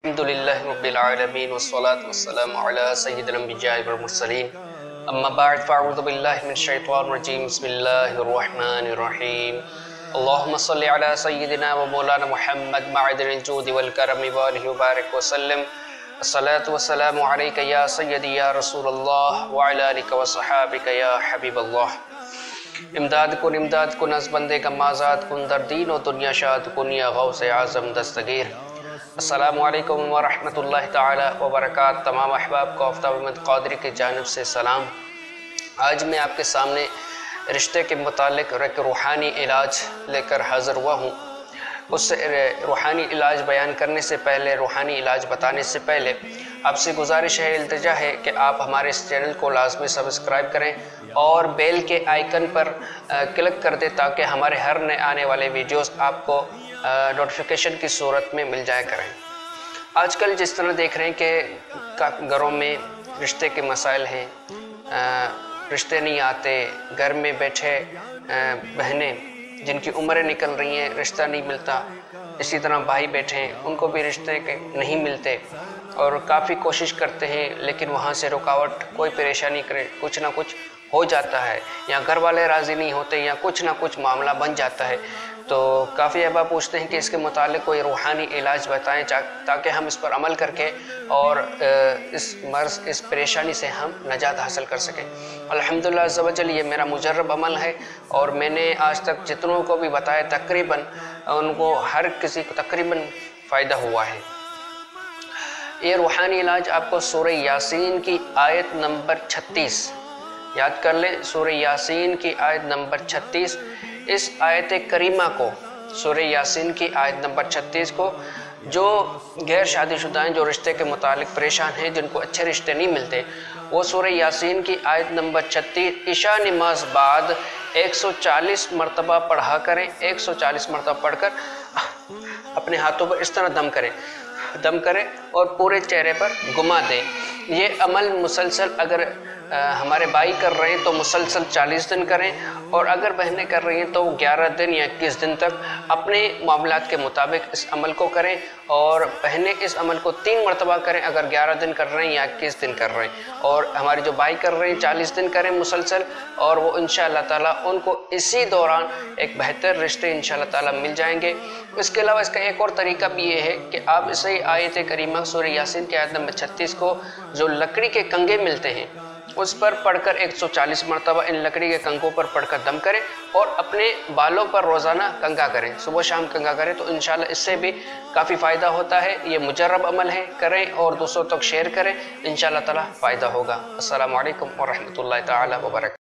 الحمد للہ رب العالمین والصلاة والسلام علی سید الانبیاء والمرسلین اما بعد فاعوذ باللہ من الشیطان الرجیم بسم اللہ الرحمن الرحیم اللہم صلی علی سیدنا و مولانا محمد معدن الجود والکرم وآلہ وبارک وسلم الصلاة والسلام علیکہ یا سیدی یا رسول اللہ وعلی آلک وصحابک یا حبیب اللہ امداد کن از بندے کا مازاد کن در دین و دنیا شاد کن یا غوث اعظم دستگیر۔ السلام علیکم ورحمۃ اللہ تعالی وبرکاتہ۔ تمام احباب کو آفتاب احمد قادری کی جانب سے سلام۔ آج میں آپ کے سامنے رشتے کے متعلق ایک روحانی علاج لے کر حاضر ہوا ہوں۔ اس روحانی علاج بیان کرنے سے پہلے، روحانی علاج بتانے سے پہلے آپ سے گزارش ہے، التجا ہے کہ آپ ہمارے اس چینل کو لازمی سبسکرائب کریں اور بیل کے آئیکن پر کلک کر دیں تاکہ ہمارے ہر نئے آنے والے ویڈیوز آپ کو نوٹیفیکیشن کی صورت میں مل جایا کریں۔ آج کل جس طرح دیکھ رہے ہیں کہ گھروں میں رشتے کے مسائل ہیں، رشتے نہیں آتے، گھر میں بیٹھے بہنیں جن کی عمریں نکل رہی ہیں رشتہ نہیں ملتا، اسی طرح بھائی بیٹھے ہیں ان کو بھی رشتے نہیں ملتے اور کافی کوشش کرتے ہیں لیکن وہاں سے رکاوٹ، کوئی پریشانی کرے کچھ نہ کچھ ہو جاتا ہے، یا گھر والے راضی نہیں ہوتے یا کچھ نہ کچھ معاملہ بن جاتا ہے۔ تو کافی احباب پوچھتے ہیں کہ اس کے متعلق کوئی روحانی علاج بتائیں تاکہ ہم اس پر عمل کر کے اور اس مرض، اس پریشانی سے ہم نجات حاصل کر سکیں۔ الحمدللہ عز و جل یہ میرا مجرب عمل ہے اور میں نے آج تک جتنوں کو بھی بتایا تقریباً ان کو ہر کسی کو تقریباً فائدہ ہوا ہے۔ یہ روحانی علاج آپ کو سورہ یاسین کی آیت نمبر 36 یاد کر لیں، سورہ یاسین کی آیت نمبر 36، اس آیت کریمہ کو، سورہ یاسین کی آیت نمبر 36 کو، جو غیر شادی شدہ ہیں، جو رشتے کے متعلق پریشان ہیں، جن کو اچھے رشتے نہیں ملتے، وہ سورہ یاسین کی آیت نمبر 36 عشاء نماز بعد 140 مرتبہ پڑھا کریں۔ 140 مرتبہ پڑھ کر اپنے ہاتھوں پر اس طرح دم کریں اور پورے چہرے پر گھما دیں۔ یہ عمل مسلسل اگر ہمارے بھائی کر رہے ہیں تو مسلسل 40 دن کریں، اور اگر بہنیں کر رہی ہیں تو 11 دن یا 21 دن تک اپنے معاملات کے مطابق اس عمل کو کریں، اور بہنیں اس عمل کو 3 مرتبہ کریں اگر 11 دن کر رہے ہیں یا 21 دن کر رہے ہیں، اور ہمارے جو بھائی کر رہے ہیں 40 دن کریں مسلسل، اور وہ انشاءاللہ تعالیٰ ان کو اسی دوران ایک بہتر رشتے انشاءاللہ تعالیٰ مل جائیں گے۔ اس کے علاوہ اس کا ایک اور طریقہ بھی یہ ہے کہ آپ اسے آیت کریمہ سورہ یاسین کی آیت نمبر 36 کو، جو لکڑی کے کنگے ملتے ہیں اس پر پڑھ کر 140 مرتبہ ان لکڑی کے کنگوں پر پڑھ کر دم کریں اور اپنے بالوں پر روزانہ کنگا کریں، صبح شام کنگا کریں، تو انشاءاللہ اس سے بھی کافی فائدہ ہوتا ہے۔ یہ مجرب عمل ہے، کریں اور دوسروں تک شیئر کریں، انشاءاللہ تعالیٰ فائدہ ہوگا۔ السلام علیکم ورحمۃ اللہ تعالیٰ وبرکاتہ۔